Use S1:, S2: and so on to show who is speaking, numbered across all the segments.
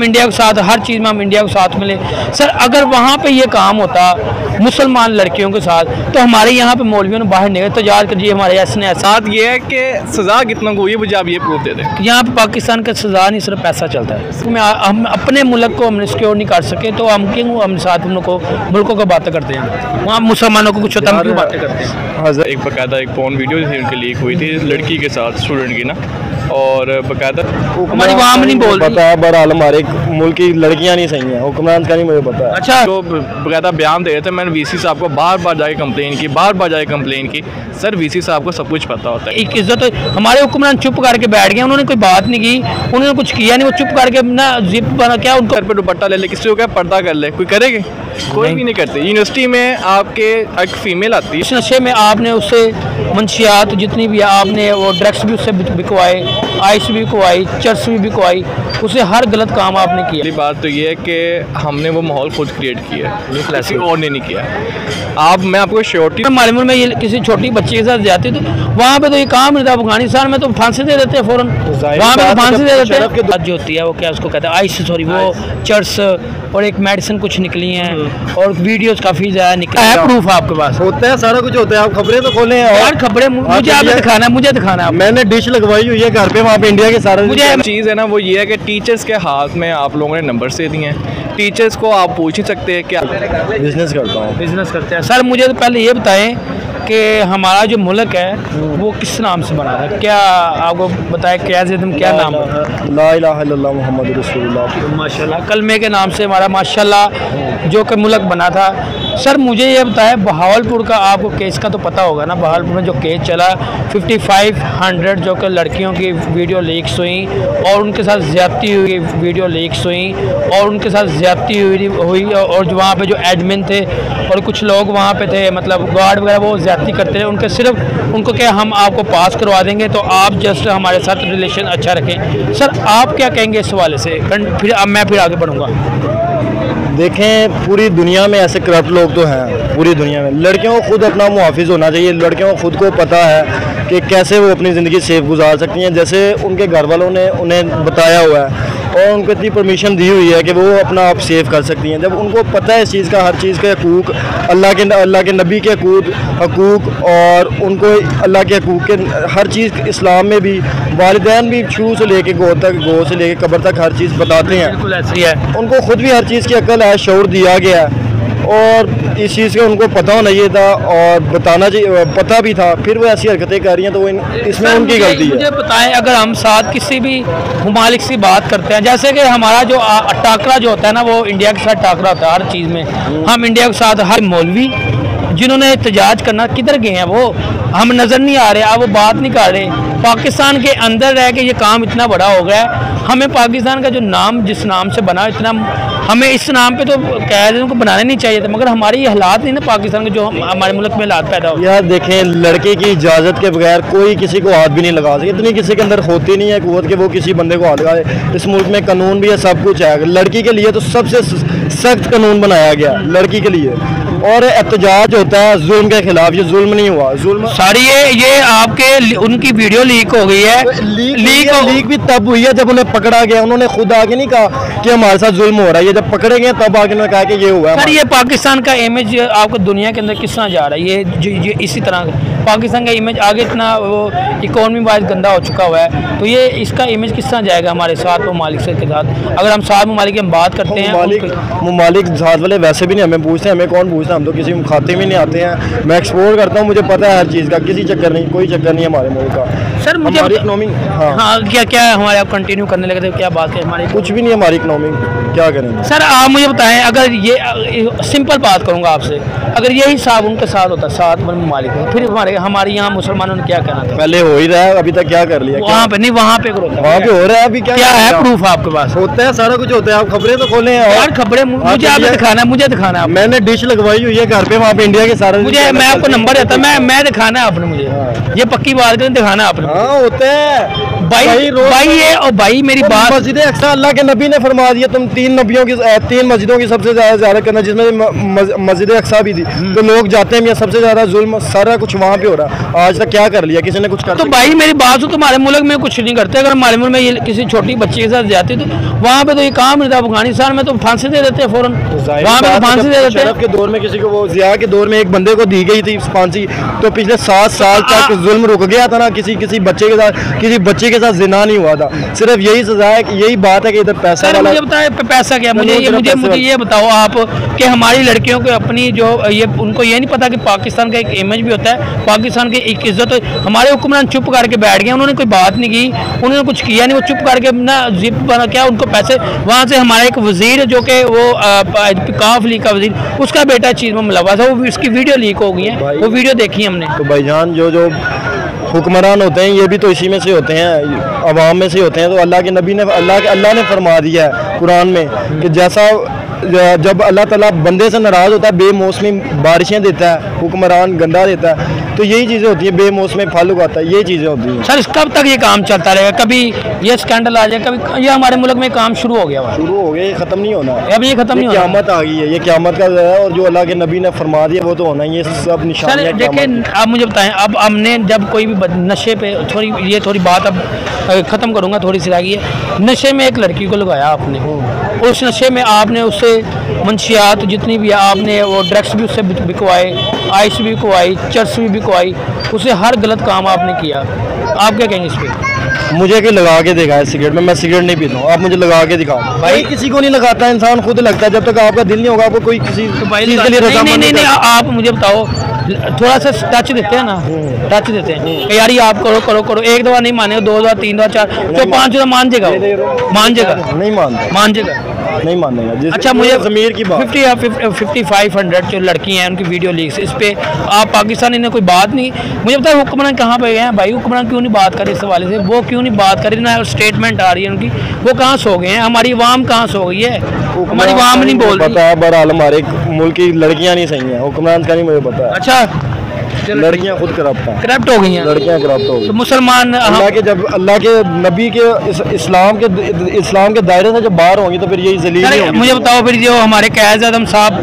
S1: हम इंडिया के साथ हर चीज़ में हम इंडिया के साथ मिले। सर अगर वहाँ पे ये काम होता मुसलमान लड़कियों के साथ तो हमारे यहाँ पे मौलवियों ने बाहर निकले तजारत कर दिए हमारे ऐसे
S2: साथ ये है कि सज़ा कितना को हुई है मुझे आप ये प्रूफ दे दें।
S1: यहाँ पे पाकिस्तान का सज़ा नहीं सिर्फ पैसा चलता है। हम अपने मुल्क को हमने सिक्योर नहीं कर सके तो हम क्यों हम साथ हम लोग को मुल्कों को बातें करते हैं, वहाँ मुसलमानों को कुछ होता है क्यों बातें करते हैं।
S2: हाँ सर, एक बाकायदा एक फोन वीडियो थी उनकी लीक हुई थी लड़की के साथ स्टूडेंट की ना, और बाकायदा
S1: हमारी वहाँ में नहीं बोल
S3: पता है। बहरहाल हमारे मुल्क की लड़कियाँ नहीं सही हैं, हुक्मरान का नहीं मुझे पता है।
S1: अच्छा
S2: तो बाकायदा बयान दे रहे थे, मैंने वीसी साहब को बार बार जाके कंप्लेन की। सर वीसी साहब को सब कुछ पता होता है।
S1: एक इज्जत हमारे हुक्मरान चुप करके बैठ गए, उन्होंने कोई बात नहीं की, उन्होंने कुछ किया नहीं, वो चुप करके ना जिप बना क्या उनको
S2: सर पे दुपट्टा ले ले, किसी को क्या पर्दा कर ले, कोई करेगी? कोई भी नहीं करते। यूनिवर्सिटी में आपके एक फीमेल आती है,
S1: इस नशे में आपने उससे मंशियात जितनी भी आपने वो ड्रग्स भी उससे बिकवाए, आइस भी बिकवाई, चर्स भी बिकवाई, उसे हर गलत काम आपने किया।
S2: पहली बात तो ये है कि हमने वो माहौल खुद क्रिएट किया है, किसी और ने नहीं किया। मैं आपको श्योरिटी
S1: हमारे मुल्क में ये किसी छोटी बच्ची के साथ जाती तो वहाँ पे तो ये काम नहीं था। अफगानिस्तान में तो फांसी दे देते हैं फ़ौरन, वहाँ पे तो फांसी दे देते हैं। बात जो होती है वो क्या उसको कहते हैं आइस, सॉरी वो चर्स और एक मेडिसिन कुछ निकली हैं और वीडियोस काफ़ी ज़्यादा निकले हैं। प्रूफ आपके पास
S3: होता है, सारा कुछ होता है। आप खबरें तो खोलें
S1: यार, खबरें मुझे आपने दिखाना है, मुझे दिखाना है।
S3: मैंने डिश लगवाई हुई है घर पे, वहाँ पे इंडिया के सारे
S2: मुझे चीज़ है ना वो ये है कि टीचर्स के हाथ में आप लोगों ने नंबर दे दिए हैं, टीचर्स को आप पूछ ही सकते हैं क्या
S3: बिजनेस करता हूँ।
S1: बिजनेस करते हैं। सर मुझे तो पहले ये बताएं कि हमारा जो मुल्क है वो किस नाम से बना है, क्या आपको बताया क्या क्या नाम है?
S3: ला इलाहा इल्लल्लाह मुहम्मद रसूलुल्लाह।
S1: माशाल्लाह कलमे के नाम से हमारा माशाल्लाह जो कि मुल्क बना था। सर मुझे ये बताया बहावलपुर का आपको केस का तो पता होगा ना, बहावलपुर में जो केस चला 5500 जो कि लड़कियों की वीडियो लीक्स हुई और उनके साथ ज़्यादती हुई, वीडियो लीक्स हुई और उनके साथ ज़्यादती हुई और जो वहाँ पे जो एडमिन थे और कुछ लोग वहाँ पे थे मतलब गार्ड वगैरह वो ज़्यादती करते थे, उनके सिर्फ उनको क्या हम आपको पास करवा देंगे तो आप जस्ट हमारे साथ रिलेशन अच्छा रखें। सर आप क्या कहेंगे इस हवाले से? फिर अब मैं आगे बढ़ूँगा।
S3: देखें पूरी दुनिया में ऐसे करप्ट लोग तो हैं, पूरी दुनिया में। लड़कियों को खुद अपना मुहाफिज होना चाहिए। लड़कियों को खुद को पता है कि कैसे वो अपनी ज़िंदगी सेफ गुजार सकती हैं, जैसे उनके घर वालों ने उन्हें बताया हुआ है और उनको इतनी परमिशन दी हुई है कि वो अपना आप सेव कर सकती हैं। जब उनको पता है इस चीज़ का, हर चीज़ के हकूक़, अल्लाह के नबी के हकूक़ और उनको अल्लाह के हकूक़ के हर चीज़ इस्लाम में भी वालिदैन भी शुरू से लेके गो से लेके कब्र तक हर चीज़ बताते हैं।
S1: बिल्कुल ऐसी है,
S3: उनको खुद भी हर चीज़ की अक्ल है, शऊर दिया गया है और इस चीज़ का उनको पता होना चाहिए था और बताना चाहिए, पता भी था, फिर वो ऐसी हरकतें कर रही हैं तो वो इसमें उनकी गलती है।
S1: मुझे बताएं अगर हम साथ किसी भी ममालिक से बात करते हैं, जैसे कि हमारा जो टाकरा जो होता है ना वो इंडिया के साथ टाकरा होता है हर चीज़ में, हम इंडिया के साथ हर मौलवी जिन्होंने एहतजाज करना किधर गए हैं वो हम नज़र नहीं आ रहे, अब वो बात नहीं कर रहे। पाकिस्तान के अंदर रह के ये काम इतना बड़ा हो गया है, हमें पाकिस्तान का जो नाम जिस नाम से बना इतना हमें इस नाम पे तो कायदे को बनाने नहीं चाहिए थे, मगर हमारे ये हालात नहीं ना पाकिस्तान के जो हमारे मुल्क में हालात पैदा हो।
S3: यार देखें लड़के की इजाज़त के बगैर कोई किसी को हाथ भी नहीं लगा सकता, इतनी किसी के अंदर होती नहीं है कुव्वत कि वो किसी बंदे को हाथ लगाए। इस मुल्क में कानून भी है, सब कुछ है। लड़की के लिए तो सबसे सख्त कानून बनाया गया लड़की के लिए, और एहतजाज होता है जुल्म के खिलाफ। ये जुल्म नहीं हुआ, जुल्म
S1: सारी ये आपके उनकी वीडियो लीक हो गई है।
S3: लीक भी तब हुई है जब उन्हें पकड़ा गया। उन्होंने खुद आके नहीं कहा कि हमारे साथ जुल्म हो रहा है, ये जब पकड़े गए तब आके उन्होंने कहा कि ये हुआ है।
S1: सर ये पाकिस्तान का इमेज आपको दुनिया के अंदर किस तरह जा रहा है? ये इसी तरह पाकिस्तान का इमेज आगे इतना वो इकोनॉमी वाइज गंदा हो चुका हुआ है, तो ये इसका इमेज किस तरह जाएगा हमारे साथ ममालिक के साथ? अगर हम साथ ममालिक की हम बात करते हैं,
S3: ममालिक साथ वाले वैसे भी नहीं हमें पूछते, हमें कौन पूछता, हम तो किसी खाते में नहीं आते हैं। मैं एक्सप्लोर करता हूँ, मुझे पता है हर चीज़ का, किसी चक्कर नहीं, कोई चक्कर नहीं हमारे मुल्क का।
S1: सर मुझे
S3: हमारी इकनॉमी
S1: हाँ क्या हमारे आप कंटिन्यू करने लगे थे, क्या बात है हमारी?
S3: कुछ भी नहीं हमारी इकनॉमी, क्या करेंगे?
S1: सर आप मुझे बताएं, अगर ये सिंपल बात करूँगा आपसे, अगर यही हिसाब उनके साथ होता सात ममालिक में, फिर हमारे यहाँ मुसलमानों ने क्या करना था?
S3: पहले हो ही रहा है, अभी तक क्या कर लिया?
S1: वहाँ पे नहीं, वहाँ पे करो,
S3: वहाँ पे हो रहा है। अभी क्या
S1: है प्रूफ आपके पास?
S3: होता है, सारा कुछ होता है। आप खबरें तो खोलें
S1: और खबरें मुझे आपने दिखाना है, मुझे दिखाना है।
S3: मैंने डिश लगवाई हुई है घर पे, वहाँ पे इंडिया के सारे,
S1: मुझे मैं आपको नंबर देता, मैं दिखाना है आपने मुझे, ये पक्की बात करें, दिखाना आपने।
S3: हाँ होता है,
S1: भाई मेरी बात,
S3: मस्जिद अक्सा अल्लाह के नबी ने फरमा दिया तुम तीन मस्जिदों की सबसे ज्यादा करना, जिसमें मस्जिद अक्सा भी थी। तो लोग जाते हैं, सबसे ज्यादा जुल्म सारा कुछ वहाँ पे हो रहा। आज तक क्या कर लिया किसी ने? कुछ कर?
S1: तो भाई मेरी बात हो, तुम्हारे मुल्क में कुछ नहीं करते। अगर हमारे मुल्क में ये किसी छोटी बच्ची के साथ जाती तो वहाँ पे तो ये काम नहीं था। अफगानिस्तान में तो फांसी दे देते हैं फौरन, वहाँ पे तो फांसी दे देते हैं।
S3: के दौर में किसी को, वो जिया के दौर में एक बंदे को दी गई थी फांसी, तो पिछले 7 साल तक जुल्म रुक गया था ना। किसी बच्चे के साथ, किसी बच्चे के साथ जिना नहीं हुआ था। सिर्फ यही सजा है, यही बात है कि इधर पैसा वाला।
S1: मुझे बताए पैसा क्या? मुझे ये बताओ आप कि हमारी लड़कियों को अपनी जो ये, उनको ये नहीं पता कि पाकिस्तान का एक इमेज भी होता है, पाकिस्तान की एक इज्जत। हमारे हुक्मरान चुप करके बैठ गए, उन्होंने कोई बात नहीं की, उन्होंने कुछ किया नहीं, वो चुप करके ना जिप बना क्या उनको पैसे। वहाँ से हमारा एक वजीर जो कि वो काफ लीग का वजीर, उसका बेटा चीज़ में मुलव्वस है, वो इसकी वीडियो लीक हो गई है, वो वीडियो देखी हमने।
S3: तो भाईजान जो हुक्मरान होते हैं ये भी तो इसी में से होते हैं, अवाम में से होते हैं। तो अल्लाह के नबी ने, अल्लाह ने फरमा दिया है कुरान में कि जैसा जब अल्लाह ताला बंदे से नाराज़ होता है, बेमौसमी बारिशें देता है, हुक्मरान गंदा देता है, तो यही चीज़ें होती हैं, बेमौसमी फल उगाता है, यही चीज़ें होती हैं।
S1: सर कब तक ये काम चलता रहेगा? कभी ये स्कैंडल आ जाए, कभी ये हमारे मुल्क में काम शुरू हो गया,
S3: शुरू हो गया, ये ख़त्म नहीं होना,
S1: अब ये ख़त्म नहीं होना,
S3: क़यामत आ गई है, ये क़यामत का है। और जो अल्लाह के नबी ने फरमा दिया वो तो होना ही है, सब निशानियाँ।
S1: देखिए आप मुझे बताएं, अब हमने जब कोई भी नशे पे थोड़ी बात अब ख़त्म करूँगा, थोड़ी सी रह गई है। नशे में एक लड़की को लगाया आपने, उस नशे में आपने उससे मंशियात जितनी भी है, आपने वो ड्रग्स भी उससे बिकवाए, आइस भी बिकवाई, चर्स भी बिकवाई, उसे हर गलत काम आपने किया। आप क्या कहेंगे इस पर?
S3: मुझे कि लगा के देखा है सिगरेट में, मैं सिगरेट नहीं पीता हूँ, आप मुझे लगा के दिखाओ। भाई किसी को नहीं लगाता, इंसान खुद लगता है। जब तक आपका दिल नहीं होगा, आपको कोई किसी चीज़ के लिए रज़ामंद
S1: नहीं, आप मुझे बताओ, थोड़ा सा टच देते हैं ना, टच देते हैं कि यार ये आप करो करो करो, एक दफ़ा नहीं मानेगा, 2 दफ़ा 3 दफ़ा 4 तो 5 दफ़ा मान जाएगा,
S3: नहीं मान
S1: जाएगा,
S3: नहीं मानेगा।
S1: अच्छा मुझे
S3: ज़मीर की बात,
S1: 5500 जो लड़की हैं उनकी वीडियो लीक्स, इस पे आप पाकिस्तानी ने कोई बात नहीं। मुझे पता है हुक्मरान कहाँ पे गए हैं भाई, हुक्मरान क्यों नहीं बात करे इस हवाले से, वो क्यों नहीं बात करे ना, स्टेटमेंट आ रही है उनकी, वो कहाँ सो गए हैं? हमारी आवाम कहाँ सो गई है? हमारी आवाम नहीं बोल रही।
S3: पता है बहरहाल हमारे मुल्क की लड़कियाँ नहीं सही हैं, हुक्मरान का नहीं मुझे पता है।
S1: अच्छा
S3: लड़कियां खुद करप्ट
S1: हो गई हैं,
S3: लड़कियां करप्ट हो गई।
S1: तो मुसलमान
S3: अल्लाह के नबी के इस्लाम के दायरे से जब बाहर होंगी तो फिर यही जलील होगी।
S1: मुझे बताओ फिर जो हमारे क़ायद आज़म साहब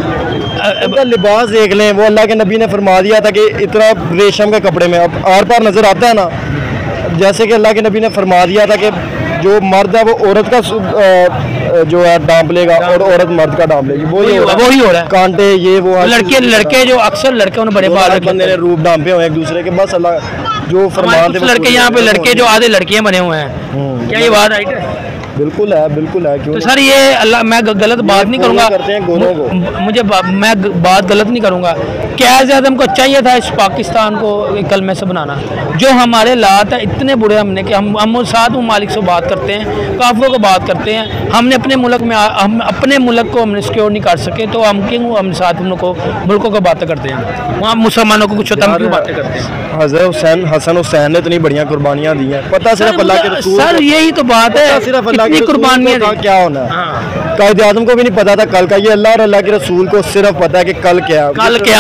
S3: उनका लिबास देख लें, वो अल्लाह के नबी ने फरमा दिया था कि इतना रेशम के कपड़े में, अब आर पार नज़र आता है ना, जैसे कि अल्लाह के नबी ने फरमा दिया था कि जो मर्द है वो औरत का जो है डांप लेगा और औरत मर्द का डांप लेगी, वही हो रहा है। कांटे ये वो
S1: लड़के जो अक्सर लड़के उन्हें बड़े बाल
S3: बंदे ने रूप डांपे हुए एक दूसरे के, बस अल्लाह जो फरमान थे।
S1: लड़के यहाँ पे लड़के जो आधे लड़कियाँ बने हुए हैं, क्या ये बात राइट है?
S3: बिल्कुल है क्यों?
S1: तो सर ये अल्लाह, मैं गलत बात नहीं करूँगा, मुझे मैं बात गलत नहीं करूँगा। क़ायद आज़म को चाहिए था इस पाकिस्तान को कलमे से बनाना। जो हमारे हालात है इतने बुरे हमने कि हम 7 ममालिक से बात करते हैं, काफिरों को बात करते हैं, हमने अपने मुल्क में हम अपने मुल्क को हमने सिक्योर नहीं कर सके, तो हम क्यों हम 7 मुल्कों को बातें करते हैं, वहाँ मुसलमानों को कुछ होता हम क्यों बातें करते हैं?
S3: हसन हुसैन ने इतनी बढ़िया कुर्बानियाँ दी हैं, पता सिर्फ अल्लाह के रसूल।
S1: सर यही तो बात है,
S3: सिर्फ अल्लाह की कुर्बानियाँ क्या होना है। क़ायद आज़म को भी नहीं पता था कल का, ये अल्लाह और अल्लाह के रसूल को सिर्फ पता है कि कल क्या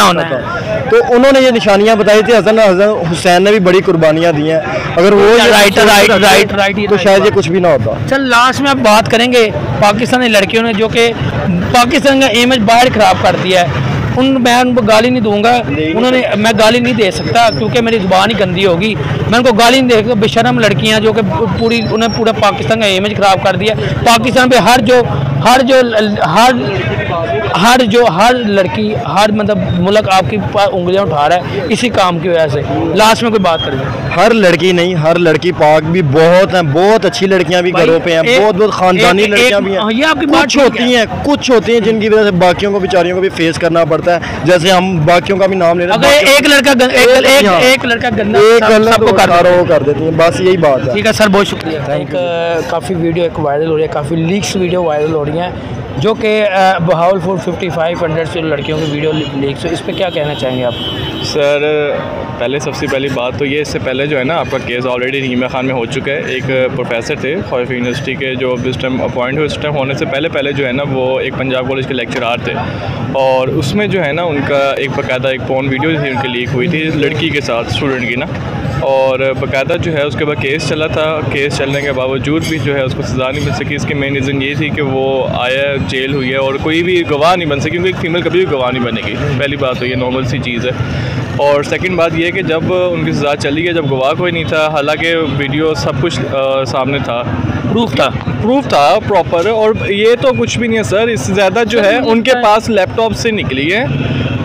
S1: होना है।
S3: तो उन्होंने ये निशानियां बताई थी। हसन हुसैन ने भी बड़ी कुर्बानियां दी हैं, अगर वो राइट तो शायद ये कुछ भी ना होता।
S1: चल लास्ट में आप बात करेंगे पाकिस्तानी लड़कियों ने जो कि पाकिस्तान का इमेज बाहर ख़राब कर दिया है, मैं उनको गाली नहीं दूंगा, मैं गाली नहीं दे सकता क्योंकि मेरी ज़ुबान ही गंदी होगी, मैं उनको गाली नहीं दे सकता। बेशरम लड़कियां जो कि उन्हें पूरा पाकिस्तान का इमेज ख़राब कर दिया। पाकिस्तान पे हर लड़की हर मतलब मुल्क आपकी उंगलियां उठा रहा है इसी काम की वजह से। लास्ट में कोई बात करेंगे?
S3: हर लड़की नहीं, हर लड़की पाक भी बहुत हैं, बहुत अच्छी लड़कियां भी घरों पे हैं, बहुत खानदानी लड़कियां भी हैं।
S1: ये आपकी
S3: बात कुछ होती हैं जिनकी वजह से बाकियों को बेचारियों को भी फेस करना पड़ता है, जैसे हम बाकियों का भी नाम ले रहे हैं।
S1: एक लड़का गंदा सबको
S3: कर देती है, बस यही बात है।
S1: ठीक है सर, बहुत शुक्रिया। काफ़ी वीडियो एक वायरल हो रही है, काफ़ी लीक्स वीडियो वायरल हो रही हैं जो कि बहावलपुर 5500 से लड़कियों की वीडियो लीक्स, इस पर क्या कहना चाहेंगे आप?
S2: सर पहले सबसे पहली बात तो ये, इससे पहले जो है ना आपका केस ऑलरेडी रीमा खान में हो चुका है। एक प्रोफेसर थे खौफ यूनिवर्सिटी के जो इस टाइम अपॉइंट हुए, उस टाइम होने से पहले जो है ना वो एक पंजाब कॉलेज के लेक्चरार थे, और उसमें जो है ना उनका एक बाकायदा एक पोर्न वीडियो थी उनकी लीक हुई थी लड़की के साथ, स्टूडेंट की ना, और बाकायदा जो है उसके बाद केस चला था। केस चलने के बावजूद भी जो है उसको सज़ा नहीं मिल सकी। इसकी मेन रीज़न ये थी कि वो आया, जेल हुई है और कोई भी गवाह नहीं बन सकी, क्योंकि एक फ़ीमेल कभी भी गवाह नहीं बनेगी। पहली बात तो ये नॉर्मल सी चीज़ है। और सेकंड बात ये कि जब उनकी सज़ा चली है, जब गवाह कोई नहीं था, हालांकि वीडियो सब कुछ सामने था, प्रूफ था प्रॉपर। और ये तो कुछ भी नहीं है सर, इससे ज़्यादा जो है उनके पास लैपटॉप से निकली है,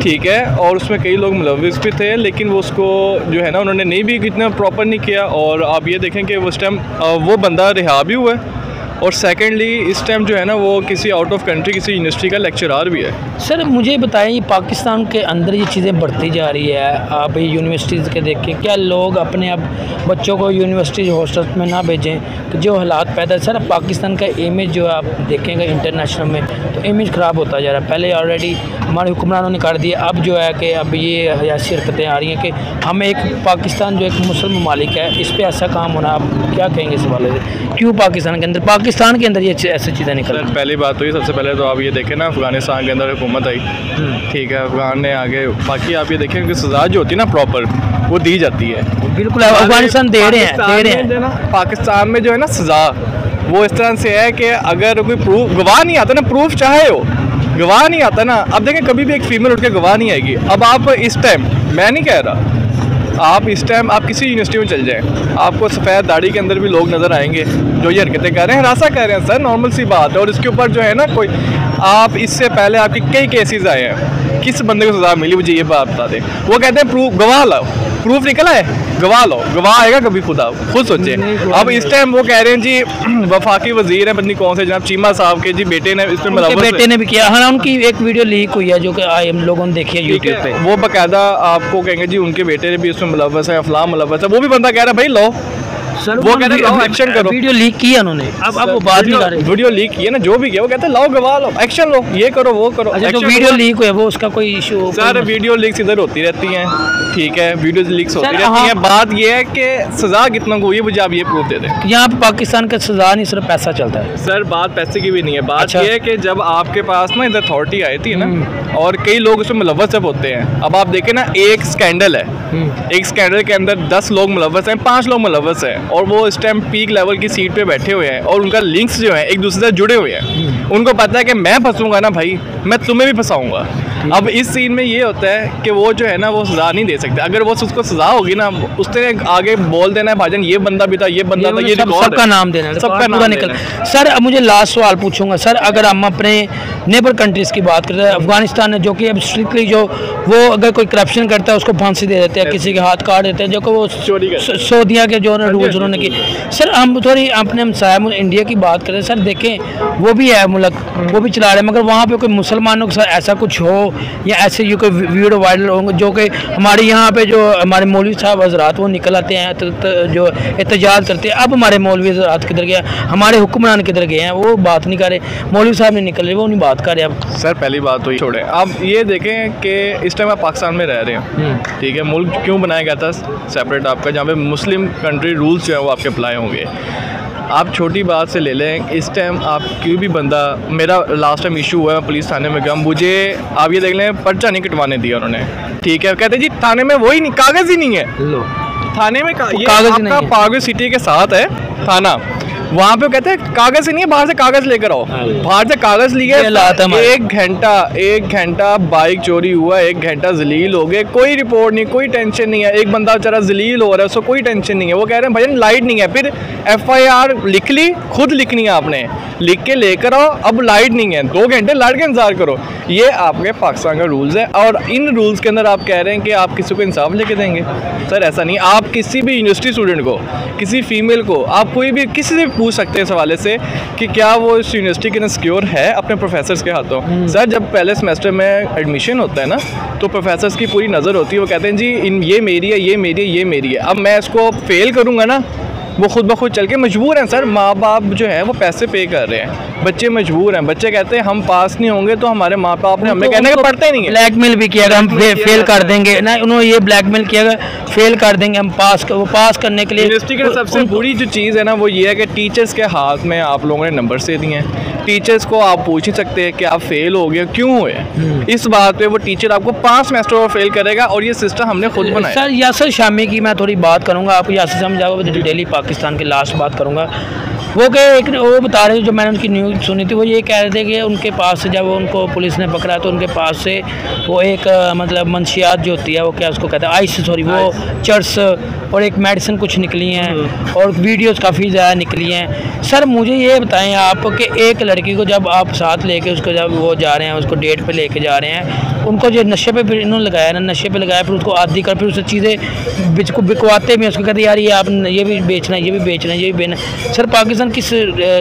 S2: ठीक है, और उसमें कई लोग मुलविस भी थे, लेकिन वो उसको जो है ना उन्होंने नहीं भी इतना प्रॉपर नहीं किया। और आप ये देखें कि उस टाइम वो बंदा रिहा भी हुआ है, और सेकेंडली इस टाइम जो है ना वो किसी आउट ऑफ कंट्री किसी यूनिवर्सिटी का लेक्चरार भी है।
S1: सर मुझे बताएं, ये पाकिस्तान के अंदर ये चीज़ें बढ़ती जा रही है, आप ये यूनिवर्सिटीज़ के देखें, क्या लोग अपने अब बच्चों को यूनिवर्सिटी हॉस्टल में ना भेजें कि जो हालात पैदा है। सर पाकिस्तान का इमेज जो है आप देखेंगे इंटरनेशनल में तो इमेज ख़राब होता जा रहा है। पहले ऑलरेडी हमारे हुक्मरानों ने कर दिया, अब जो है कि अब ये ऐसी हरकतें आ रही हैं कि हम एक पाकिस्तान जो एक मुस्लिम ममालिक है इस पर ऐसा काम होना, आप क्या कहेंगे इस हवाले से? क्यों पाकिस्तान के अंदर ये ऐसी चीज़ें निकल?
S2: पहली बात तो ये, सबसे पहले तो आप ये देखें ना, अफगानिस्तान के अंदर हुकूमत आई, ठीक है, अफगान ने आगे, बाकी आप ये देखें कि सज़ा जो होती है ना प्रॉपर वो दी जाती है।
S1: बिल्कुल अफगानिस्तान दे रहे हैं।
S2: पाकिस्तान में जो है ना सज़ा वो इस तरह से है कि अगर कोई प्रूफ गवाह नहीं आता ना, प्रूफ चाहे हो, गवाह नहीं आता ना, अब देखें कभी भी एक फ़ीमेल उठ के गवाह नहीं आएगी। अब आप इस टाइम, मैं नहीं कह रहा, आप इस टाइम आप किसी यूनिवर्सिटी में चल जाएं, आपको सफ़ेद दाढ़ी के अंदर भी लोग नज़र आएंगे जो ये हरकतें कर रहे हैं, हरासा कर रहे हैं सर, नॉर्मल सी बात है। और इसके ऊपर जो है ना कोई, आप इससे पहले आपके कई केसेस आए हैं, किस बंदे को सज़ा मिली मुझे ये बात बता दें। वो कहते हैं प्रूफ, गवाह लाओ, प्रूफ निकला है, गवाह लो, गवाह आएगा कभी, खुदा खुद सोचे। अब इस टाइम वो कह रहे हैं जी वफाकी वजीर है पत्नी कौन से, जनाब चीमा साहब के जी बेटे ने इसमें मुलव्वस,
S1: बेटे ने भी किया। हाँ, उनकी एक वीडियो लीक हुई है जो कि हम लोगों ने देखी है यूट्यूब पे।
S2: वो बाकायदा आपको कहेंगे जी उनके बेटे ने भी इसमें मुलव्वस है, अफलाम मुलव्वस है। वो भी बंदा कह रहा है भाई लो,
S1: सर
S2: वो कहते हैं एक्शन करो।
S1: वीडियो लीक की है उन्होंने, अब वो बात नहीं कर रहे।
S2: वीडियो लीक की है ना, जो भी किया वो कहते हैं लाओ गवाह लो, एक्शन लो, ये करो वो करो।
S1: अच्छा, तो वीडियो लीक हुआ है वो उसका कोई इशू?
S2: सर वीडियो लीक्स इधर होती रहती हैं, ठीक है, वीडियो लीक्स होती रहती हैं। बात ये है कि सज़ा कितना को हुई है, मुझे आप ये प्रूफ दे दें।
S1: यहाँ पे पाकिस्तान का सज़ा नहीं, सिर्फ पैसा चलता है।
S2: सर बात पैसे की भी नहीं है, बात ये है कि जब आपके पास ना इधर अथॉरिटी आई थी ना, और कई लोग उसमें मुलव्वस जब होते हैं, अब आप देखें ना एक स्कैंडल है, एक स्कैंडल के अंदर 10 लोग मुलव्वस हैं, 5 लोग मुलव्वस हैं, और वो इस टाइम पीक लेवल की सीट पे बैठे हुए हैं, और उनका लिंक्स जो है एक दूसरे से जुड़े हुए हैं। उनको पता है कि मैं फंसूंगा ना भाई, मैं तुम्हें भी फंसाऊंगा। अब इस सीन में ये होता है कि वो जो है ना वो सज़ा नहीं दे सकते। अगर वो उसको सज़ा होगी ना, उसने आगे बोल देना है भाईजान ये बंदा भी था, ये बंदा था, ये
S1: सबका नाम देना, सबका नाम निकल। सर अब मुझे लास्ट सवाल पूछूंगा सर, अगर हम अपने नेबर कंट्रीज़ की बात करते हैं, अफगानिस्तान है जो कि अब स्ट्रिक्टली जो वो अगर कोई करप्शन करता है उसको फांसी दे देते हैं, किसी के हाथ काट देते हैं, जो कि वो सऊदीया के जो रूल्स उन्होंने किए। सर हम थोड़ी अपने हमसाया इंडिया की बात करें, सर देखें वो भी है मुल्क, वो भी चला रहे हैं, मगर वहाँ पे कोई मुसलमानों के साथ ऐसा कुछ हो या ऐसे ये कोई वीडियो वायरल होंगे जो कि हमारे यहाँ पे जो हमारे मौलवी साहब हजरात वो निकल आते हैं जो एहतजाज करते हैं। अब हमारे मौलवी हजरात किधर गए, हमारे हुक्मरान किधर गए हैं, वो बात नहीं कर रहे, मौलवी साहब नहीं निकल रहे, वो नहीं बात कर रहे। अब
S2: सर पहली बात तो ये छोड़ें, अब ये देखें कि इस टाइम आप पाकिस्तान में रह रहे हैं, ठीक है, मुल्क क्यों बनाया गया था सेपरेट आपका, जहाँ पे मुस्लिम कंट्री रूल्स जो है वो आपके अप्लाई होंगे। आप छोटी बात से ले लें, इस टाइम आप कोई भी बंदा, मेरा लास्ट टाइम इशू हुआ, मैं पुलिस थाने में गया, मुझे आप ये देख लें पर्चा नहीं कटवाने दिया उन्होंने, ठीक है, कहते जी थाने में वही नहीं, कागज़ ही नहीं है, थाने में कागज़ नहीं है, पागल सिटी के साथ है थाना, वहाँ पे कहते हैं कागज़ ही नहीं है, बाहर से कागज़ लेकर आओ, बाहर से कागज़ लिए, 1 घंटा बाइक चोरी हुआ, 1 घंटा जलील हो गए, कोई रिपोर्ट नहीं, कोई टेंशन नहीं है, एक बंदा बेचारा जलील हो रहा है, उसको कोई टेंशन नहीं है, वो कह रहे हैं भाई लाइट नहीं है, फिर FIR लिख ली, खुद लिखनी है आपने, लिख के लेकर आओ, अब लाइट नहीं है, 2 घंटे लाइट का इंतजार करो। ये आपके पाकिस्तान का रूल्स है, और इन रूल्स के अंदर आप कह रहे हैं कि आप किसी को इंसाफ लेके देंगे। सर ऐसा नहीं, आप किसी भी यूनिवर्सिटी स्टूडेंट को, किसी फीमेल को, आप कोई भी किसी से पूछ सकते हैं इस हवाले से कि क्या वो इस यूनिवर्सिटी के अंदर सिक्योर है अपने प्रोफेसर्स के हाथों। सर जब पहले सेमेस्टर में एडमिशन होता है ना, तो प्रोफेसर्स की पूरी नज़र होती है, वो कहते हैं जी ये मेरी है, ये मेरी है, ये मेरी है। अब मैं इसको फेल करूँगा ना, वो खुद ब खुद चल के मजबूर हैं सर, माँ बाप जो है वो पैसे पे कर रहे हैं, बच्चे मजबूर हैं, बच्चे कहते हैं हम पास नहीं होंगे तो हमारे माँ बाप ने हमें कहने का पढ़ते नहीं है।
S1: ब्लैकमेल भी किया, हम फेल कर देंगे ना, उन्होंने ये ब्लैकमेल किया, फेल कर देंगे हम, वो पास करने के लिए।
S2: यूनिवर्सिटी की सबसे बुरी जो चीज़ है ना वो ये है कि टीचर्स के हाथ में आप लोगों ने नंबर से दिए हैं, टीचर्स को आप पूछ ही सकते हैं कि आप फेल हो गए क्यों हुए, इस बात पे वो टीचर आपको 5 सेमेस्टर और फेल करेगा, और ये सिस्टम हमने खुद बनाया।
S1: सर यासर शामी की मैं थोड़ी बात करूंगा, आप यासर से हम जाओगे डेली पाकिस्तान की लास्ट बात करूंगा। वो बता रहे थे, जो मैंने उनकी न्यूज़ सुनी थी, वो ये कह रहे थे कि उनके पास से जब उनको पुलिस ने पकड़ा तो उनके पास से वो एक मतलब मंशियात जो होती है, वो क्या उसको कहते हैं, वो चर्स और एक मेडिसिन कुछ निकली हैं और वीडियोस काफ़ी ज़्यादा निकली हैं। सर मुझे ये बताएं आप कि एक लड़की को जब आप साथ लेके उसको जब वो जा रहे हैं, उसको डेट पे लेके जा रहे हैं, उनको जो नशे पे फिर इन्होंने लगाया ना, नशे पे लगाया, फिर उसको आदी कर, फिर उससे चीज़ें बिकवाते भी, उसको कहते यार ये आप ये भी बेचना है, ये भी बेचना है, ये भी बेचना। सर पाकिस्तान किस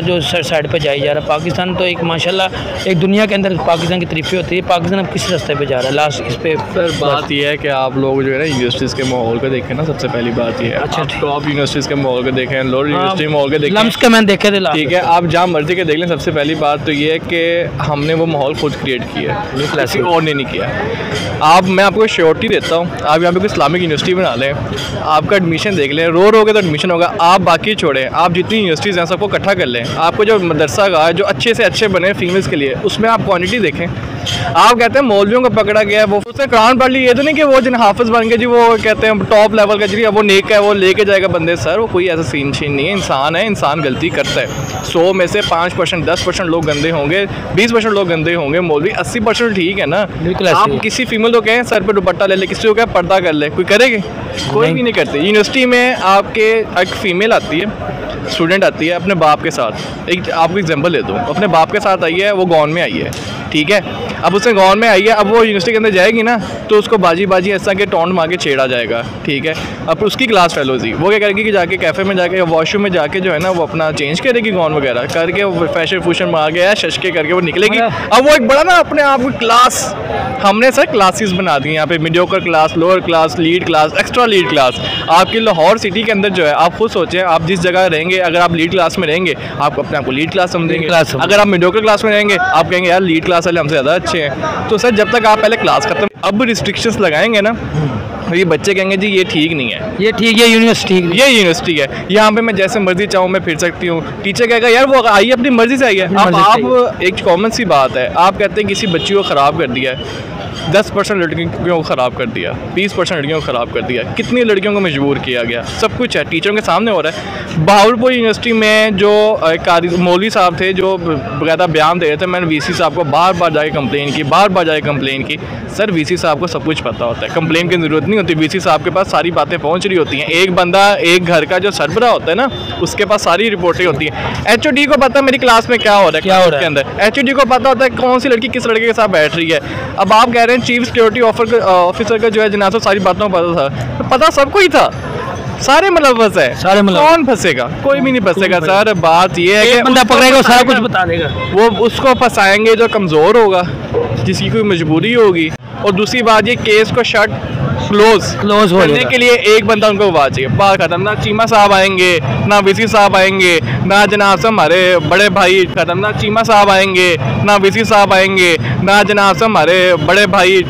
S1: जो साइड पे जाई जा रहा है? पाकिस्तान तो एक माशाल्लाह एक दुनिया के अंदर पाकिस्तान की तारीफ़ें होती है, पाकिस्तान अब किस रास्ते पे जा रहा है? लास्ट इस पे
S2: सर बात यह है कि आप लोग जो है ना यूनिवर्सिटीज़ के माहौल को देखें ना, सबसे पहली बात ये है।
S1: अच्छा,
S2: टॉप यूनिवर्सिटीज़ के माहौल को देखें, लोअर यूनिवर्सिटी माहौल को देखें,
S1: लम्स के मैंने देखे थे,
S2: ठीक है, आप जहाँ मर्जी के देख लें। सबसे पहली बात तो ये है कि हमने वो माहौल खुद क्रिएट किया है, किसी और ने नहीं किया। मैं आपको श्योरिटी देता हूँ, आप यहाँ पे कोई इस्लामिक यूनिवर्सिटी बना लें, आपका एडमिशन देख लें, रो के तो एडमिशन होगा। आप बाकी छोड़ें, आप जितनी यूनिवर्सिटीज़ हैं सबको इकट्ठा कर लें, आपको जो मदरसा का जो अच्छे से अच्छे बने फीमेल्स के लिए, उसमें आप क्वांटिटी देखें। आप कहते हैं मौलवियों को पकड़ा गया है, वो उसने कुरान पढ़ ली, ये तो नहीं कि वो जिन हाफिज बन गए जी, वो कहते हैं टॉप लेवल का जी, वो नेक है, वो लेके जाएगा बंदे। सर वो कोई ऐसा सीन नहीं है, इंसान है, इंसान गलती करता है। 100 में से 5%, 10% लोग गंदे होंगे, 20% लोग गंदे होंगे, मौलवी 80% ठीक है ना। आप किसी फीमेल को कहें सर पे दुपट्टा ले ले, किसी को कहें पर्दा कर ले, कोई करेगी? कोई भी नहीं करते। यूनिवर्सिटी में आपके एक फ़ीमेल आती है, स्टूडेंट आती है अपने बाप के साथ, एक आपको एग्जांपल दे दूँ, अपने बाप के साथ आई है, वो गाउन में आई है, ठीक है, अब उसने गाउन में आई है, अब वो यूनिवर्सिटी के अंदर जाएगी ना तो उसको बाजी ऐसा के टॉन्ट मार के छेड़ा जाएगा, ठीक है। अब उसकी क्लास फेलोजी वो क्या करेगी कि जाके कैफ़े में जाके वॉशरूम में जाके जो है ना वो अपना चेंज करेगी गाउन वगैरह करके, वो फैशन फूशन मार के शशके करके वो निकलेगी। अब वो एक बड़ा ना अपने आप को क्लास, हमने सर क्लासेस बना दी यहाँ पे, mediocre class, lower class, lead class, extra lead class. आपकी लाहौर सिटी के अंदर जो है, आप खुद सोचें, आप जिस जगह रहेंगे, अगर आप लीड क्लास में रहेंगे आप अपने आप को लीड क्लास समझेंगे, अगर आप मीडियोकर क्लास में रहेंगे आप कहेंगे यार लीड क्लास वाले हमसे ज़्यादा अच्छे हैं। तो सर जब तक आप पहले क्लास खत्म, अब रिस्ट्रिक्शंस लगाएंगे ना तो ये बच्चे कहेंगे जी ये ठीक नहीं है,
S1: ये ठीक है, यूनिवर्सिटी
S2: है, यहाँ पे मैं जैसे मर्जी चाहूँ मैं फिर सकती हूँ। टीचर कहेगा यार वो आई अपनी मर्जी से आई है। अब आप एक कॉमन सी बात है, आप कहते हैं किसी बच्ची को ख़राब कर दिया है, 10% लड़कियों को ख़राब कर दिया, 20% लड़कियों को ख़राब कर दिया, कितनी लड़कियों को मजबूर किया गया, सब कुछ है, टीचरों के सामने हो रहा है। बहावलपुर यूनिवर्सिटी में जो मौलवी साहब थे जो बकायदा बयान दे रहे थे, मैंने वीसी साहब को बार बार जाके कंप्लेन की, सर वीसी साहब को सब कुछ पता होता है, कंप्लेन की ज़रूरत नहीं होती, वीसी साहब के पास सारी बातें पहुँच रही होती हैं। एक बंदा एक घर का जो सरबराह होता है ना, उसके पास सारी रिपोर्टें होती हैं। HOD को पता है मेरी क्लास में क्या हो रहा है, के अंदर HOD को पता होता है कौन सी लड़की किस लड़के के साथ बैठ रही है। अब आप कह रहे हैं चीफ सिक्योरिटी ऑफिसर का जो है जनाब सारी बातों को पता था, तो पता सबको ही था, सारे मुलव्वस है, कौन फंसेगा? कोई भी नहीं फंसेगा सर। बात ये है कि
S1: बंदा पकड़ेगा सारा कुछ बता देगा,
S2: वो उसको फंसाएंगे जो कमज़ोर होगा, जिसकी कोई मजबूरी होगी। और दूसरी बात ये केस को क्लोज करने के लिए एक बंदा उनको बात चाहिए, बात खत्म। ना चीमा साहब आएंगे, ना वीसी साहब आएंगे, ना जनाब से हमारे बड़े भाई खत्म, ना चीमा साहब आएंगे, ना वीसी साहब आएंगे, ना जनाब से हमारे बड़े भाई